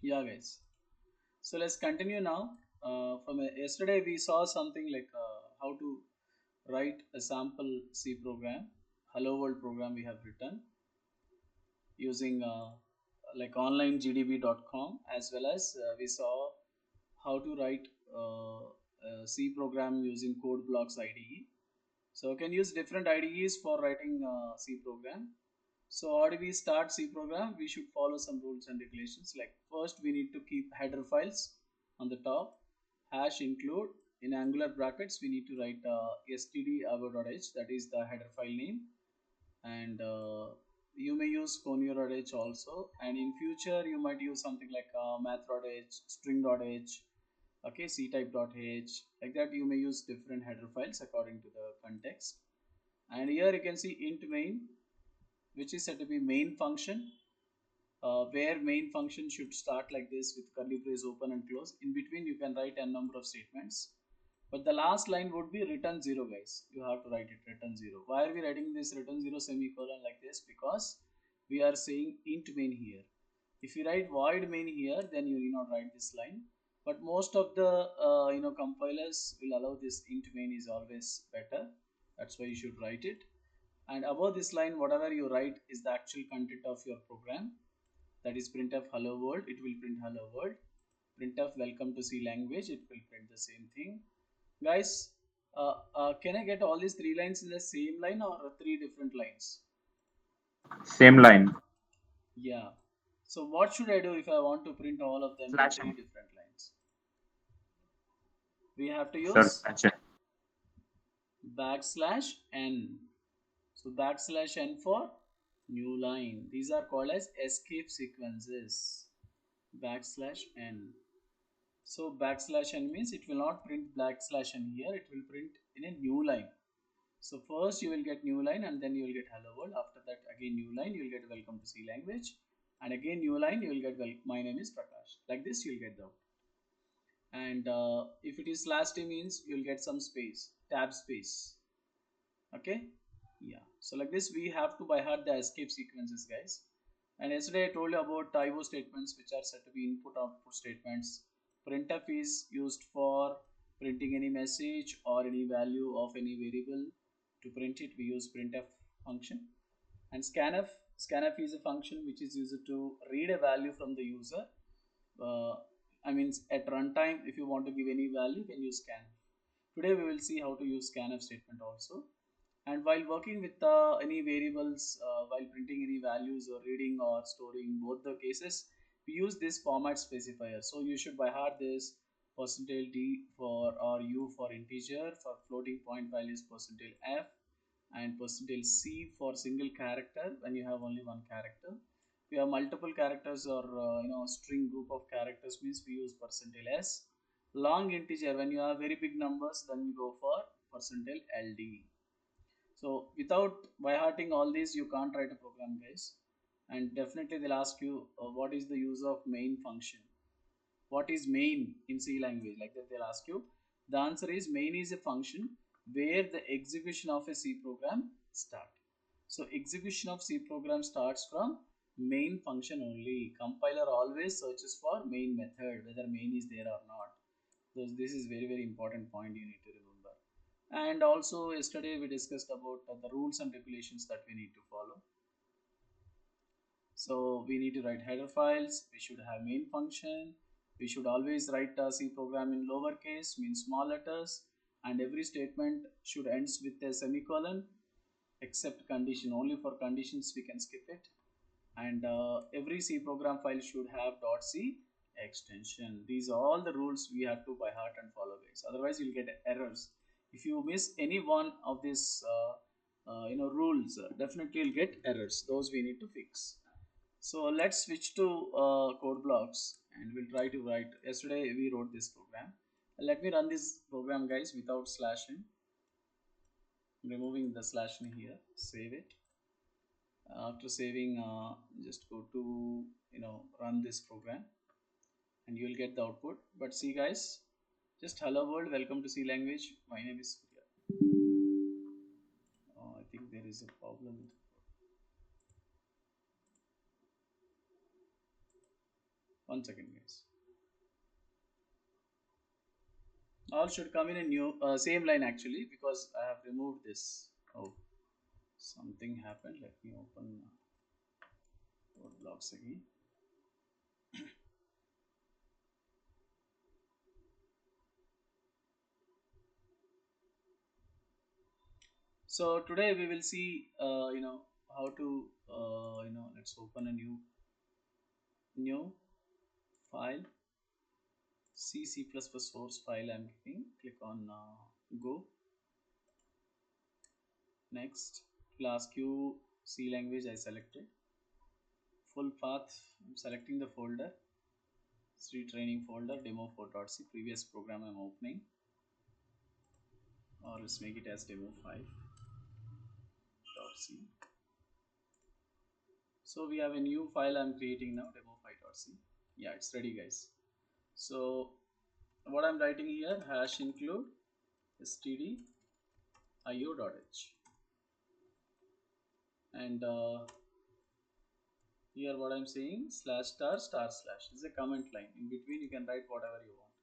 Yeah, guys. So let's continue now. From yesterday, we saw something like how to write a sample C program, Hello World program we have written using like online gdb.com, as well as we saw how to write a C program using code blocks IDE. So you can use different IDEs for writing C program. So how do we start C program? We should follow some rules and regulations. Like first we need to keep header files on the top, hash include, in angular brackets we need to write std.h, that is the header file name, and you may use conio.h also, and in future you might use something like math.h, string.h, okay, ctype.h, like that. You may use different header files according to the context. And here you can see int main, which is said to be main function, where main function should start like this with curly brace open and close. In between you can write a number of statements, but the last line would be return 0, guys. You have to write it return 0. Why are we writing this return 0 semicolon like this? Because we are saying int main here. If you write void main here, then you need not write this line, but most of the compilers will allow this int main is always better. That's why you should write it. And above this line, whatever you write is the actual content of your program. That is printf hello world, it will print hello world. Printf welcome to C language, it will print the same thing. Guys, can I get all these three lines in the same line or three different lines? Same line. Yeah. So what should I do if I want to print all of them in Slash three n. different lines? We have to Sir, use slash n. backslash n. So backslash n for new line. These are called as escape sequences. Backslash n. So backslash n means it will not print backslash n here. It will print in a new line. So first you will get new line and then you will get hello world. After that again new line, you will get welcome to C language. And again new line, you will get my name is Prakash. Like this you will get the output. And if it is slash t means you will get some space, tab space. Okay. Yeah. So like this we have to by heart the escape sequences, guys. And yesterday I told you about IO statements, which are said to be input output statements. Printf is used for printing any message or any value of any variable. To print it we use printf function. And scanf is a function which is used to read a value from the user. uh, I mean at runtime, if you want to give any value, you can use scanf. Today we will see how to use scanf statement also. And while working with any variables, while printing any values or reading or storing, both the cases, we use this format specifier. So you should by heart this percentage d for or u for integer, for floating point values percentage f, and percentage c for single character when you have only one character. We have multiple characters or string group of characters means we use percentage s. Long integer, when you have very big numbers, then we go for percentage ld. So without by hearting all these, you can't write a program, guys. And definitely they'll ask you what is the use of main function. What is main in C language? Like that they'll ask you. The answer is main is a function where the execution of a C program start. So execution of C program starts from main function only. Compiler always searches for main method, whether main is there or not. So this is very important point you need to remember. And also yesterday we discussed about the rules and regulations that we need to follow. So we need to write header files, we should have main function, we should always write a C program in lowercase, means small letters, and every statement should ends with a semicolon except condition. Only for conditions we can skip it. And every C program file should have .c extension. These are all the rules we have to by heart and follow, guys. Otherwise you'll get errors. If you miss any one of these rules, definitely you'll get errors. Those we need to fix. So let's switch to code blocks and we'll try to write. Yesterday we wrote this program. Let me run this program, guys, without slashing. Removing the slashing here. Save it. After saving, just go to run this program and you will get the output. But see, guys, just hello world, welcome to C language. My name is Surya. I think there is a problem with. One second, guys. All should come in a new same line actually, because I have removed this. Oh, something happened. Let me open code blocks again. So today we will see, how to, let's open a new file, C++ source file. I'm giving. Click on go. Next, class Q C language I selected. Full path. I'm selecting the folder. C training folder demo4.c. Previous program I'm opening, or let's make it as demo5.c. So we have a new file I'm creating now, demo5.c. Yeah, it's ready, guys. So what I'm writing here, hash include std io.h, and here what I'm saying, slash star star slash is a comment line. In between you can write whatever you want.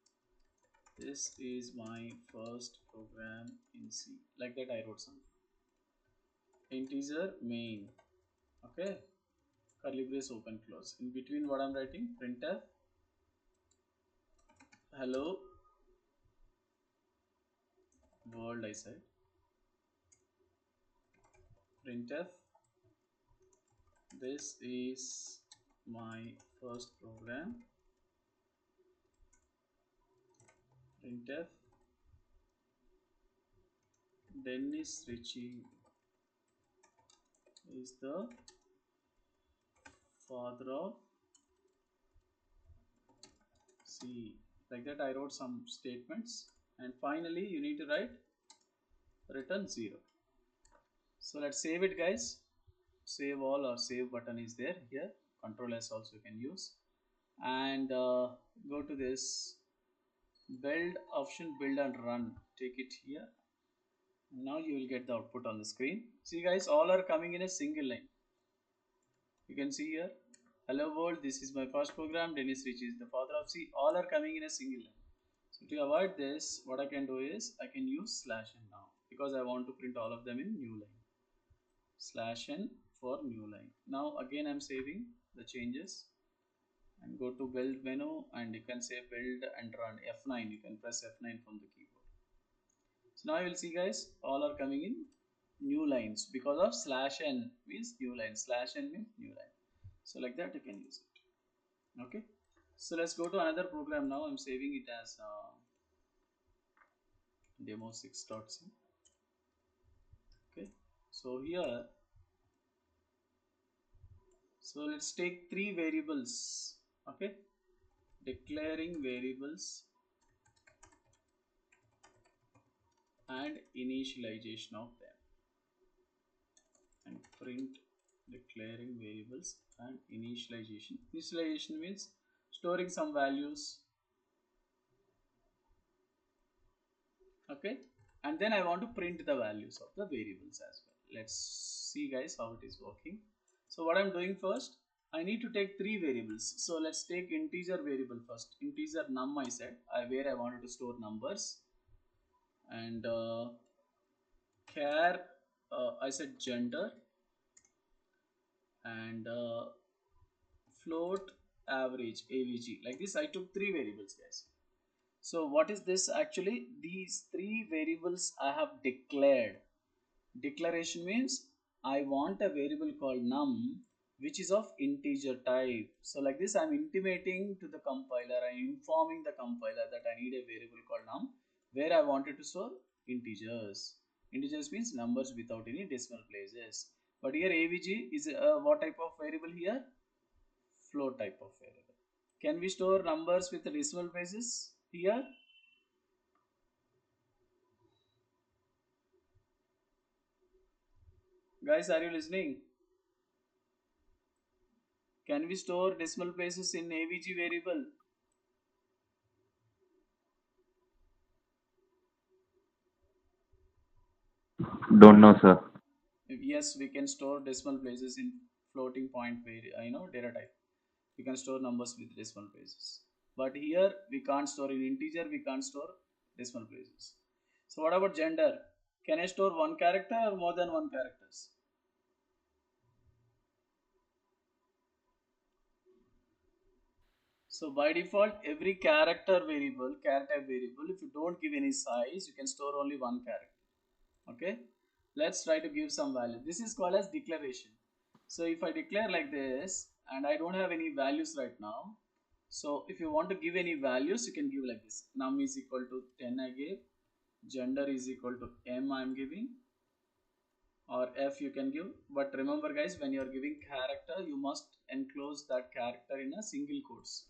This is my first program in C. Like that I wrote something. Integer main. Okay. Curly brace open close. In between what I'm writing, printf hello world, I said. Printf this is my first program. Printf Dennis Ritchie is the father of C. Like that I wrote some statements, and finally you need to write return 0. So let's save it, guys. Save all or save button is there here. Control S also you can use, and go to this build option, build and run. Take it here. Now you will get the output on the screen. See, guys, all are coming in a single line. You can see here, hello world, this is my first program. Dennis Rich is the father of C. All are coming in a single line. So to avoid this, what I can do is I can use slash n now, because I want to print all of them in new line. Slash n for new line. Now again I'm saving the changes and go to build menu, and you can say build and run F9. You can press F9 from the keyboard. So now you will see, guys, all are coming in new lines because of slash n means new line, slash n means new line. So like that you can use it. Okay. So let's go to another program now. I'm saving it as demo6.c. Okay. So here, so let's take three variables. Okay. Declaring variables and initialization of them, and print declaring variables and initialization. Initialization means storing some values. Okay, and then I want to print the values of the variables as well. Let's see, guys, how it is working. So what I'm doing first, I need to take three variables. So let's take integer variable first. Integer num I said, where I wanted to store numbers, and char I said gender, and float average avg. Like this I took three variables, guys. So what is this actually? These three variables I have declared. Declaration means I want a variable called num which is of integer type. So like this I'm intimating to the compiler, I'm informing the compiler that I need a variable called num where I wanted to store integers. Integers means numbers without any decimal places. But here avg is what type of variable here? Float type of variable. Can we store numbers with decimal places here? Guys, are you listening? Can we store decimal places in avg variable? Don't know, sir. Yes, we can store decimal places in floating point data type. We can store numbers with decimal places. But here we can't store in integer, we can't store decimal places. So what about gender? Can I store one character or more than one characters? So by default, every character variable, if you don't give any size, you can store only one character. Okay. Let's try to give some value. This is called as declaration. So if I declare like this and I don't have any values right now, so if you want to give any values, you can give like this. Num is equal to 10 I gave, gender is equal to m I am giving, or f you can give. But remember guys, when you are giving character, you must enclose that character in a single quotes.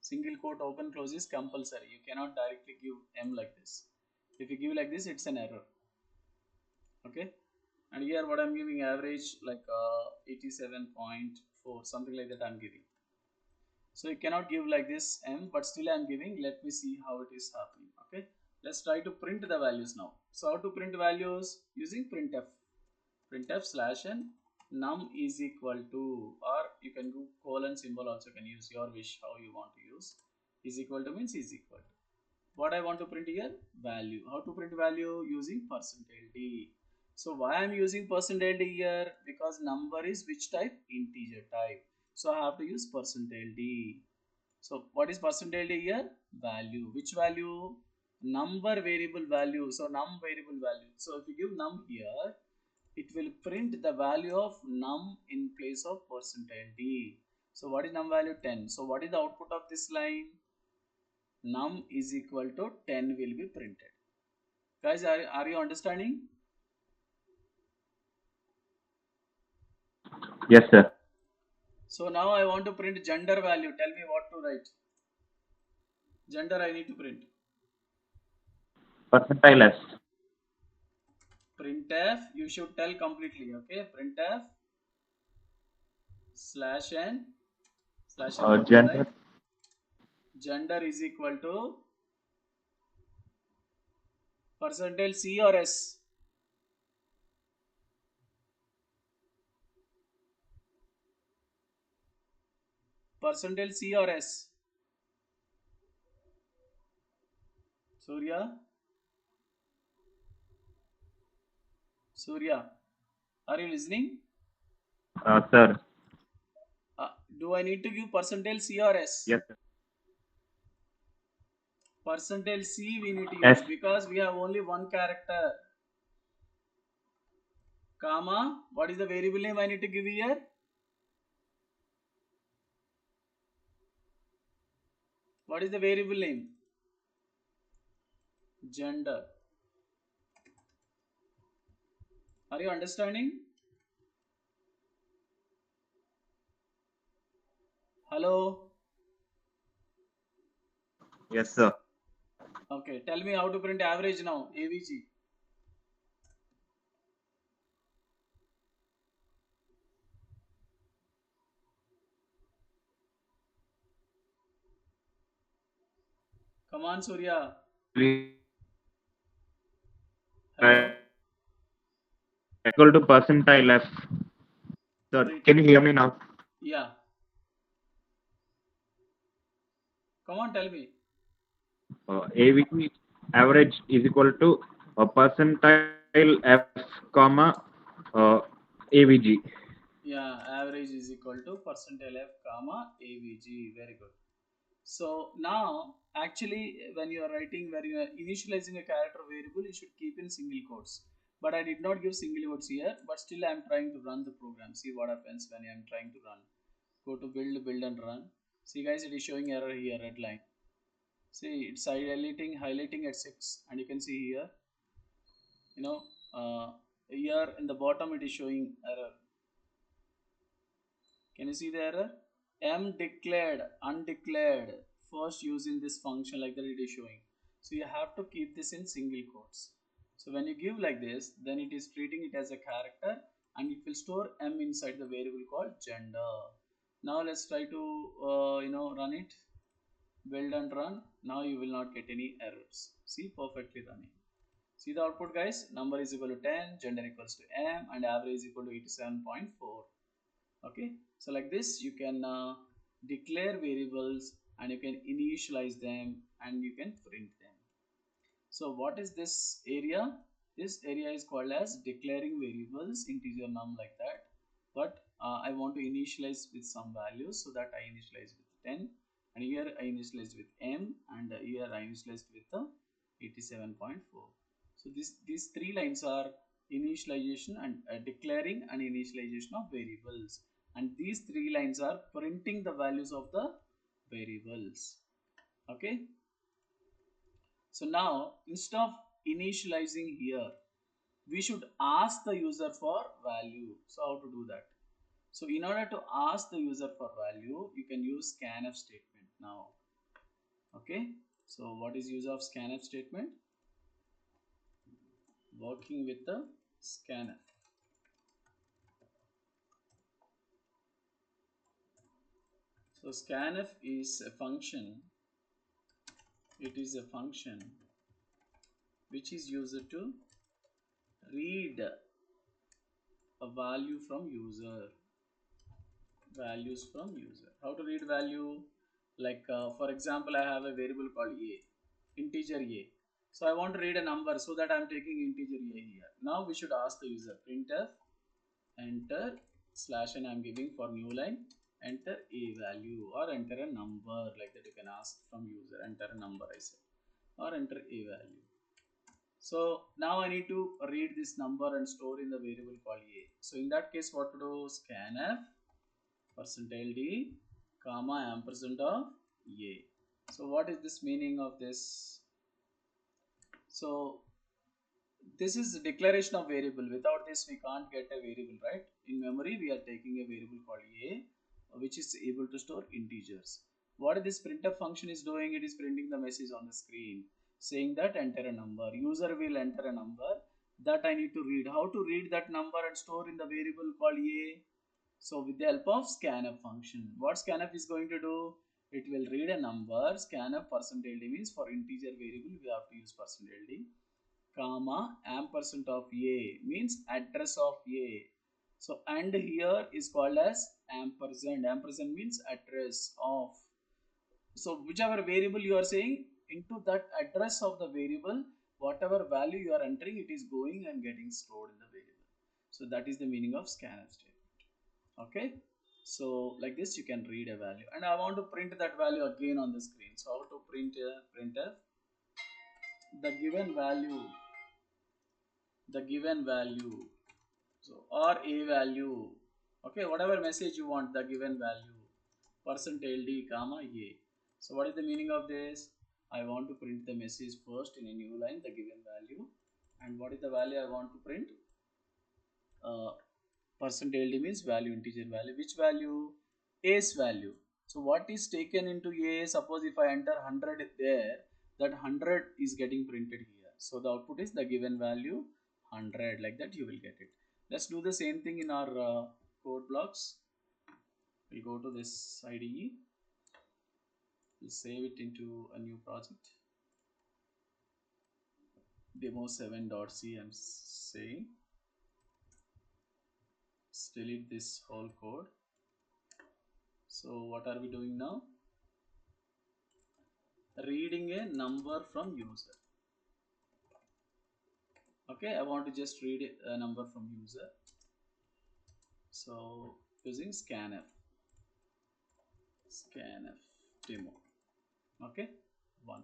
Single quote open close is compulsory. You cannot directly give m like this. If you give like this, it's an error. Okay. And here what I'm giving average like 87.4, something like that I'm giving. So you cannot give like this m, but still I'm giving. Let me see how it is happening. Okay, let's try to print the values now. So how to print values? Using printf slash n num is equal to, or you can do colon symbol also, can use your wish how you want to use. Is equal to means is equal to what I want to print here, value. How to print value? Using percentage d. So why I'm using percentage d here? Because number is which type? Integer type. So I have to use percentage d. So what is percentage d here? Value. Which value? Number variable value. So num variable value. So if you give num here, it will print the value of num in place of percentage d. So what is num value? 10. So what is the output of this line? Num is equal to 10 will be printed. Guys, are you understanding? Yes, sir. So now I want to print gender value. Tell me what to write. Gender I need to print. Percentile S. Printf, you should tell completely. Okay, printf slash n what will I Gender. write? Gender is equal to percentage c or s? Percentage c or s? Surya, Surya, are you listening? Sir. Do I need to give percentage c or s? Yes, sir. Percentage c we need to use S. because we have only one character. Comma, what is the variable name I need to give here? What is the variable name? Gender. Are you understanding? Hello? Yes, sir. Okay, tell me how to print average now. AVG. Come on, Surya. We Hello? equal to percentile F. Sir, Sorry. can you hear me now? Yeah. Come on, tell me. AVG average is equal to percentile F, comma AVG. Yeah, average is equal to percentile F comma AVG. Very good. So now, actually, when you are writing, when you are initializing a character variable, you should keep in single quotes. But I did not give single quotes here, but still I am trying to run the program. See what happens when I am trying to run. Go to build and run. See guys, it is showing error here, red line. See, it's highlighting at 6, and you can see here, you know, here in the bottom it is showing error. Can you see the error? M declared, undeclared, first using this function like that it is showing. So you have to keep this in single quotes. So when you give like this, then it is treating it as a character and it will store M inside the variable called gender. Now let's try to run it, build and run. Now you will not get any errors. See, perfectly running. See the output guys, number is equal to 10, gender equals to M and average is equal to 87.4. Okay, so like this you can declare variables, and you can initialize them, and you can print them. So what is this area? This area is called as declaring variables, integer num, like that. But I want to initialize with some values, so that I initialize with 10, and here I initialize with m, and here I initialize with 87.4. So these three lines are initialization and declaring and initialization of variables, and these three lines are printing the values of the variables. Okay. So now, instead of initializing here, we should ask the user for value. So how to do that? So in order to ask the user for value, you can use scanf statement now. Okay. So what is use of scanf statement? Working with the scanf. So scanf is a function. It is a function which is used to read a value from user. Values from user. How to read value? Like for example, I have a variable called a, integer a. So I want to read a number, so that I'm taking integer a here. Now we should ask the user printf enter slash, and I'm giving for new line, enter a value or enter a number, like that. You can ask from user, enter a number, I said, or enter a value. So now I need to read this number and store in the variable called a. So in that case, what to do? Scanf percentage d comma ampersand of a. So what is this meaning of this? So this is the declaration of variable. Without this we can't get a variable, right? In memory we are taking a variable called a, which is able to store integers. What this printf function is doing? It is printing the message on the screen saying that enter a number. User will enter a number that I need to read. How to read that number and store in the variable called a? So with the help of scanf function, what scanf is going to do? It will read a number. Scanf percentage d means for integer variable we have to use percentage d, comma ampersand of a means address of a. So and here is called as ampersand. Ampersand means address of. So whichever variable you are saying, into that address of the variable, whatever value you are entering, it is going and getting stored in the variable. So that is the meaning of scanf statement. Okay. So like this you can read a value, and I want to print that value again on the screen. So how to printf the given value, the given value, so or a value. Okay, whatever message you want, the given value, percentage d comma a. So what is the meaning of this? I want to print the message first in a new line, the given value. And what is the value I want to print? uh, percentage d means value, integer value. Which value? A's value. So what is taken into a? Suppose if I enter 100 there, that 100 is getting printed here. So the output is the given value 100, like that you will get it. Let's do the same thing in our code blocks. We'll go to this IDE. We'll save it into a new project. Demo7.c I'm saying. Let's delete this whole code. So what are we doing now? Reading a number from user. Okay, I want to just read a number from user. So using scanf demo. Okay, one.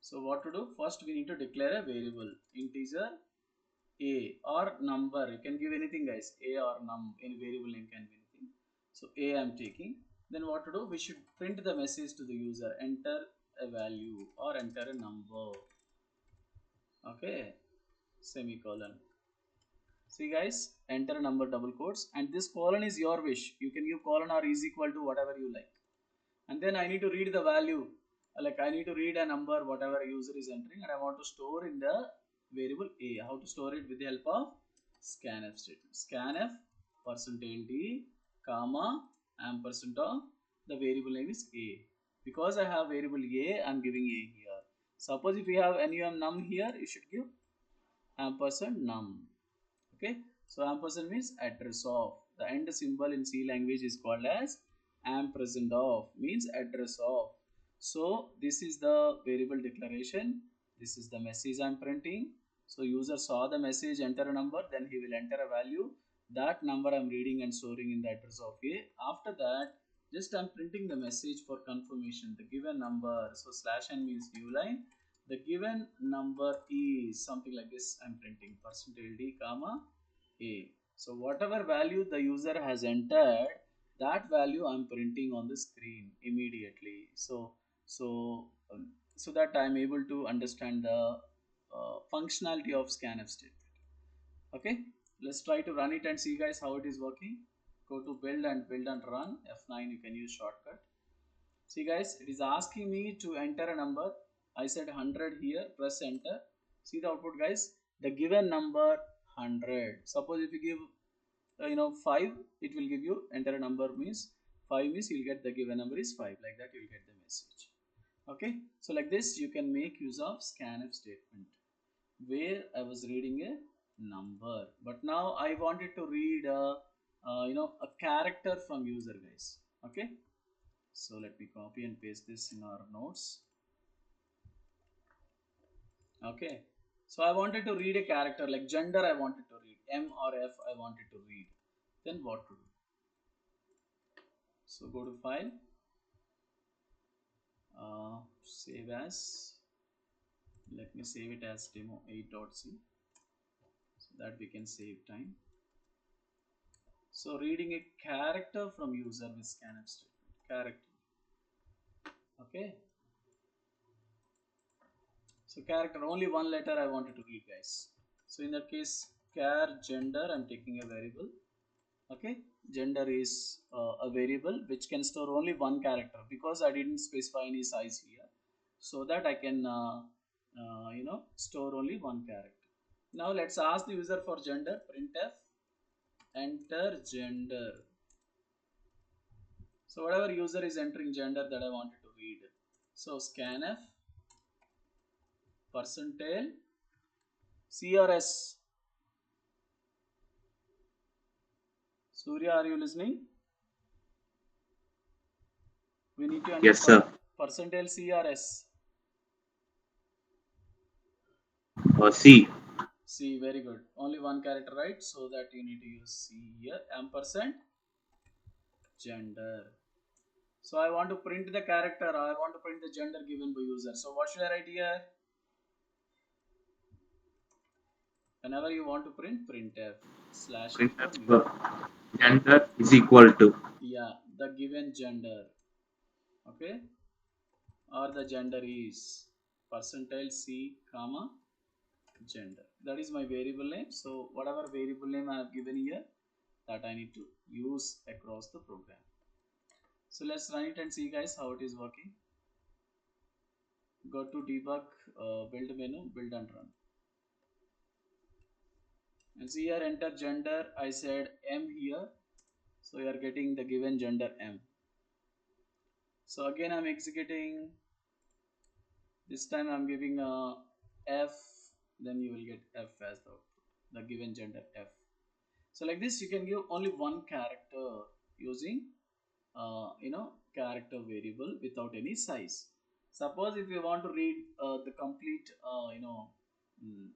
So what to do? First we need to declare a variable, integer a or number. You can give anything, guys. A or num, any variable name can be anything. So a I'm taking. Then what to do? We should print the message to the user, enter a value or enter a number. Okay, semicolon. See guys, enter a number, double quotes, and this colon is your wish. You can give colon or is equal to whatever you like. And then I need to read the value, like I need to read a number whatever user is entering, and I want to store in the variable a. How to store it? With the help of scanf statement. Scanf percentage d comma ampersand of the variable name is a. Because I have variable a, I'm giving a here. Suppose if you have any num here, you should give ampersand num. Okay, so ampersand means address of. The end symbol in C language is called as am present of means address of. So this is the variable declaration. This is the message I'm printing. So user saw the message, enter a number, then he will enter a value. That number I'm reading and storing in the address of A. After that, just I'm printing the message for confirmation. The given number. So slash n means new line. The given number is something like this. I'm printing percentage d comma a. So whatever value the user has entered, that value I'm printing on the screen immediately. So that I'm able to understand the functionality of scanf statement. Okay, let's try to run it and see guys how it is working. Go to build and run F9. You can use shortcut. See guys, it is asking me to enter a number. I said 100 here. Press enter. See the output guys. The given number 100. Suppose if you give 5, it will give you enter a number means 5 means you'll get the given number is 5, like that you'll get the message. Okay, so like this you can make use of scanf statement where I was reading a number, but now I wanted to read a character from user guys. Okay, so let me copy and paste this in our notes. Okay, so I wanted to read a character like gender. I wanted to read M or F. I wanted to read, then what to do? So go to file, save as, let me save it as demo 8.c so that we can save time. So reading a character from user with scanf statement, character. Okay, so character, only one letter I wanted to read guys. So in that case, char gender, I'm taking a variable. Okay, gender is a variable which can store only one character because I didn't specify any size here, so that I can store only one character. Now let's ask the user for gender. Printf enter gender. So whatever user is entering gender that I wanted to read. So scanf percentile crs. Surya, are you listening? We need to enter Yes, sir. percentile crs. C. C, very good. Only one character, right? So that you need to use C here. Ampersand gender. So I want to print the character. I want to print the gender given by user. So what should I write here? Whenever you want to print, printf slash n for Printf new. gender is equal to. Yeah, the given gender. Okay, or the gender is percentile C comma gender. That is my variable name. So whatever variable name I have given here, that I need to use across the program. So let's run it and see guys how it is working. Go to debug, build menu, build and run. And see here, enter gender. I said M here. So you are getting the given gender M. So again I'm executing. This time I'm giving a F. Then you will get F as the output. The given gender F. So like this you can give only one character using character variable without any size. Suppose if you want to read the complete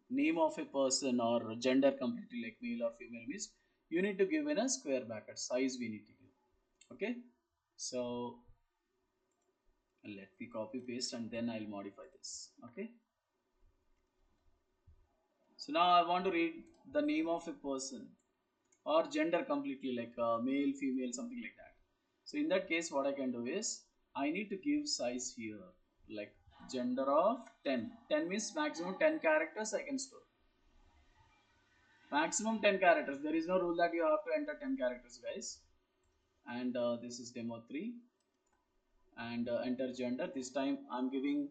name of a person or gender completely like male or female means you need to give in a square bracket size we need to give. Okay, so let me copy paste and then I'll modify this. Okay, so now I want to read the name of a person or gender completely like male female something like that. So in that case what I can do is I need to give size here like gender of 10. 10 means maximum 10 characters I can store. Maximum 10 characters. There is no rule that you have to enter 10 characters guys. And this is demo 3 and enter gender. This time I'm giving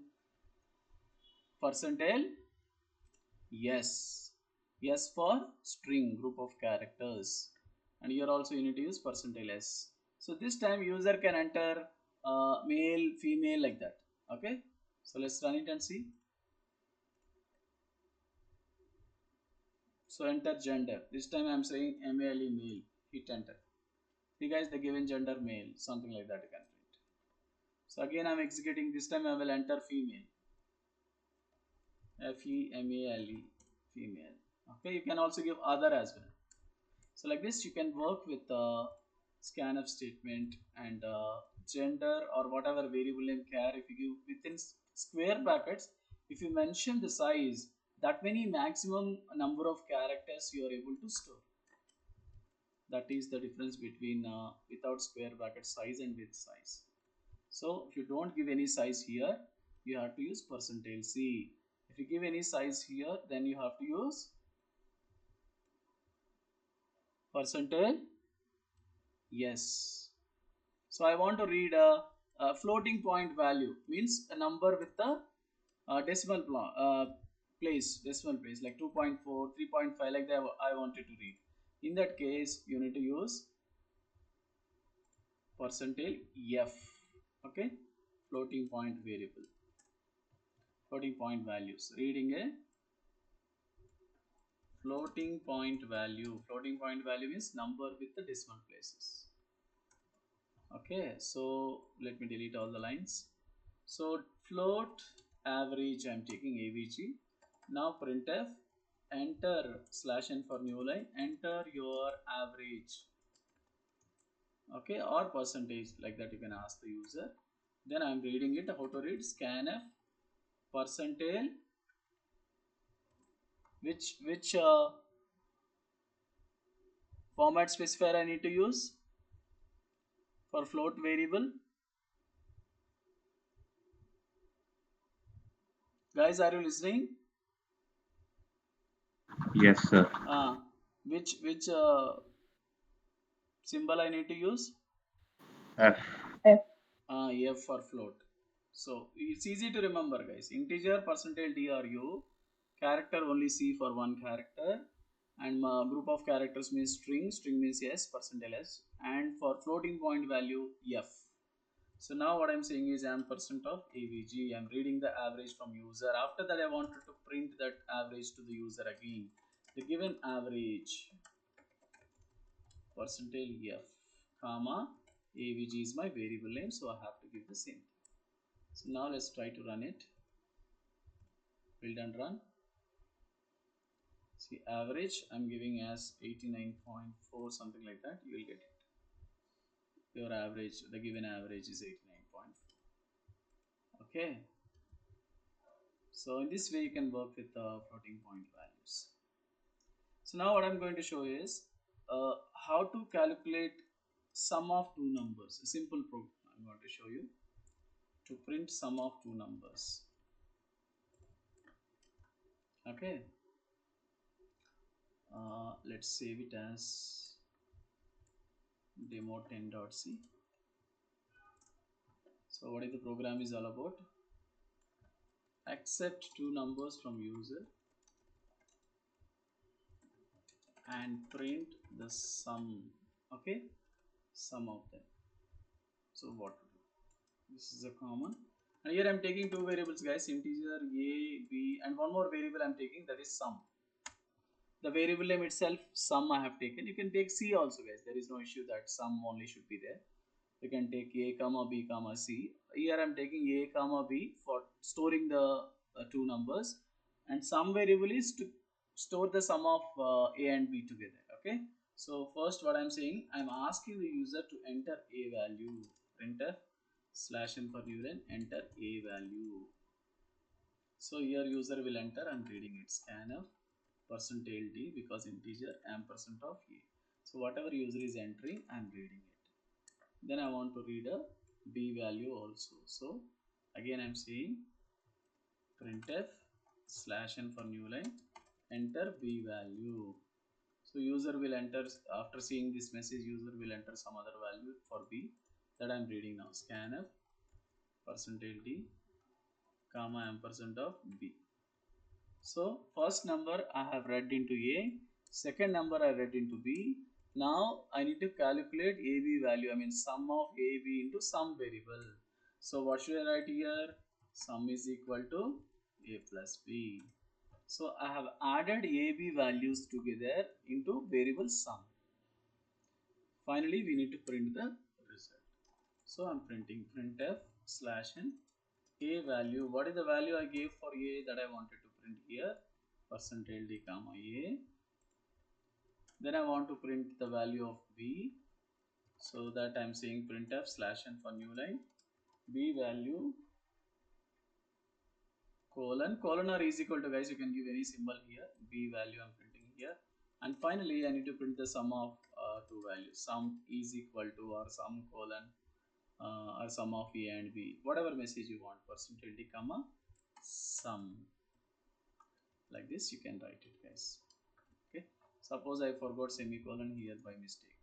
percentile yes. Yes for string group of characters, and here also you need to use percentile s. So this time user can enter male female like that. Okay, so let's run it and see. So enter gender. This time I'm saying male male. Hit enter. The guys, the given gender male, something like that you can print. So again I'm executing, this time I will enter female, female, female. Okay, you can also give other as well. So like this you can work with scanf statement and gender or whatever variable name care. If you give within square brackets, if you mention the size, that many maximum number of characters you are able to store. That is the difference between without square bracket size and with size. So if you don't give any size here, you have to use percentage C. If you give any size here, then you have to use percentage yes. So I want to read a floating point value, means a number with the decimal place, decimal place like 2.4, 3.5, like that I wanted to read. In that case, you need to use percentage F. Okay, floating point variable, floating point values. Reading a floating point value. Floating point value means number with the decimal places. Okay, so let me delete all the lines. So float average, I'm taking avg. Now printf, enter slash n for new line, enter your average. Okay, or percentage, like that you can ask the user. Then I'm reading it. How to read? Scanf percentage, which format specifier I need to use for float variable. Guys, are you listening? Yes, sir. Which symbol I need to use? F. F for float. So it's easy to remember, guys. Integer percentage D or U, character only C for one character, and group of characters means string. String means S, percentage S, and for floating point value F. So now what I'm saying is I'm percent of AVG. I'm reading the average from user. After that, I wanted to print that average to the user again. The given average percentage F, comma AVG is my variable name, so I have to give the same. So now let's try to run it. Build and run. See average I'm giving as 89.4, something like that. You will get it. Your average, the given average is 89.4. Okay. So in this way you can work with floating point values. So now what I'm going to show is how to calculate sum of two numbers. A simple program I'm going to show you to print sum of two numbers. Okay. Let's save it as demo10.c. So what is the program is all about? Accept two numbers from user and print the sum. Okay, sum of them. So what to do? This is a common. And here I'm taking two variables, guys, integer a, b, and one more variable I'm taking, that is sum. The variable name itself, sum, I have taken. You can take c also, guys. There is no issue that sum only should be there. You can take a comma b comma c. Here I'm taking a comma b for storing the two numbers, and sum variable is to store the sum of a and b together. Okay, so first what I'm saying, I'm asking the user to enter a value. Printf slash n for new line, enter a value. So here user will enter, I'm reading it, scanf percentage d, because integer ampersand of a. So whatever user is entering, I'm reading it. Then I want to read a b value also. So again I'm saying printf slash n for new line, enter b value. So user will enter, after seeing this message, user will enter some other value for b that I'm reading now, scanf percentage d comma ampersand of b. So first number I have read into a, second number I read into b. Now I need to calculate ab value, I mean sum of ab into some variable. So what should I write here? Sum is equal to a plus b. So I have added ab values together into variable sum. Finally, we need to print the result. So I'm printing printf slash n a value. What is the value I gave for a that I wanted to print here? Percentage d comma a. Then I want to print the value of b. So that I'm saying printf slash n for new line. B value colon or is equal to, guys, you can give any symbol here. B value I'm printing here. And finally, I need to print the sum of two values. Sum is equal to or sum colon or sum of a and b. Whatever message you want. Percentage d comma sum. Like this you can write it, guys. Okay. Suppose I forgot semicolon here by mistake.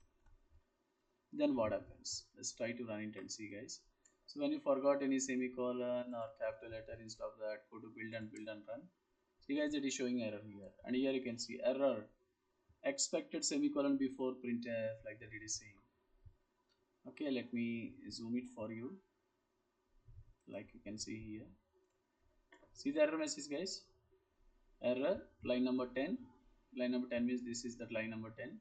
Then what happens? Let's try to run it and see, guys. So when you forgot any semicolon or capital letter, instead of that, go to build and run. See, guys, it is showing error here, and here you can see error expected semicolon before printf, like that it is saying. Okay, let me zoom it for you, like you can see here. See the error message, guys. Error line number 10. Line number 10 means this is that line number 10.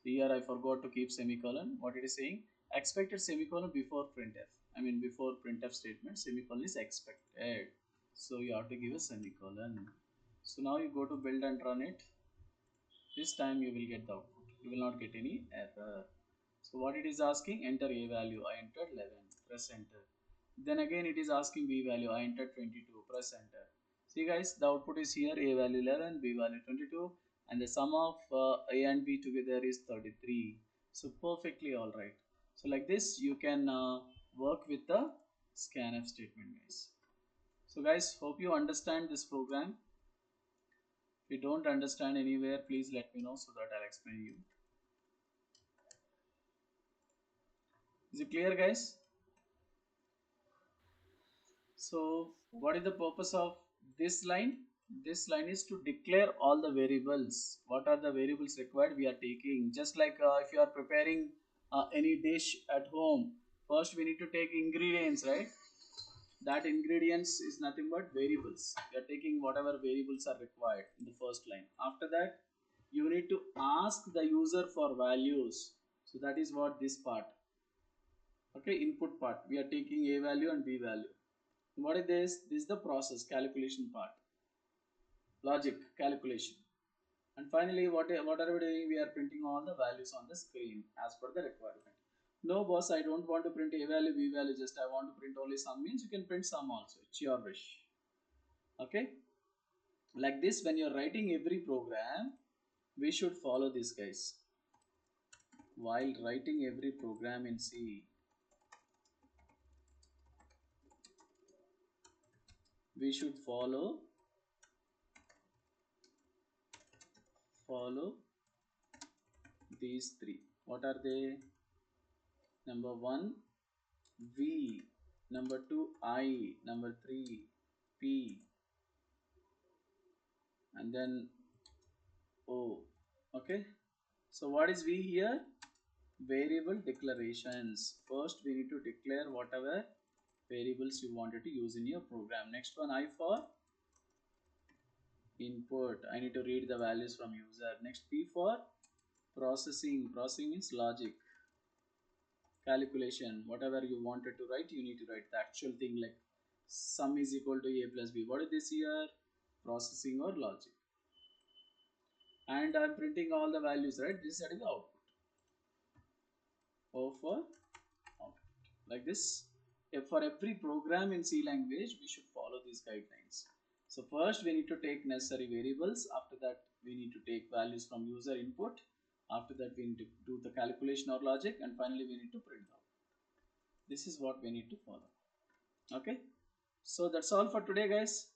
Here I forgot to keep semicolon. What it is saying? Expected semicolon before printf. I mean before printf statement, semicolon is expected. So you have to give a semicolon. So now you go to build and run it. This time you will get the output. You will not get any error. So what it is asking? Enter a value. I entered 11. Press enter. Then again it is asking b value. I entered 22. Press enter. See, guys, the output is here. A value 11, b value 22, and the sum of a and b together is 33. So perfectly all right. So like this you can work with the scanf statement, guys. So guys, hope you understand this program. If you don't understand anywhere, please let me know so that I'll explain you. Is it clear, guys? So what is the purpose of this line? This line is to declare all the variables. What are the variables required? We are taking, just like if you are preparing any dish at home, first we need to take ingredients, right? That ingredients is nothing but variables. We are taking whatever variables are required in the first line. After that, you need to ask the user for values. So that is what this part. Okay, input part. We are taking a value and b value. What is this? This is the process calculation part, logic calculation. And finally, what are we doing? We are printing all the values on the screen as per the requirement. No boss, I don't want to print a value, b value, just I want to print only sum, means you can print sum also, it's your wish. Okay, like this when you're writing every program, we should follow this, guys. While writing every program in C, we should follow these three. What are they? Number one, V, number 2 I, number 3 P, and then O. Okay, so what is V here? Variable declarations. First we need to declare whatever variables you wanted to use in your program. Next one, I for input. I need to read the values from user. Next, P for processing. Processing means logic. Calculation. Whatever you wanted to write, you need to write the actual thing, like sum is equal to a plus b. What is this here? Processing or logic. And I'm printing all the values, right? This is the output. O for output. Like this. If for every program in C language, we should follow these guidelines. So first we need to take necessary variables. After that we need to take values from user input. After that we need to do the calculation or logic, and finally we need to print out. This is what we need to follow. Okay, so that's all for today, guys.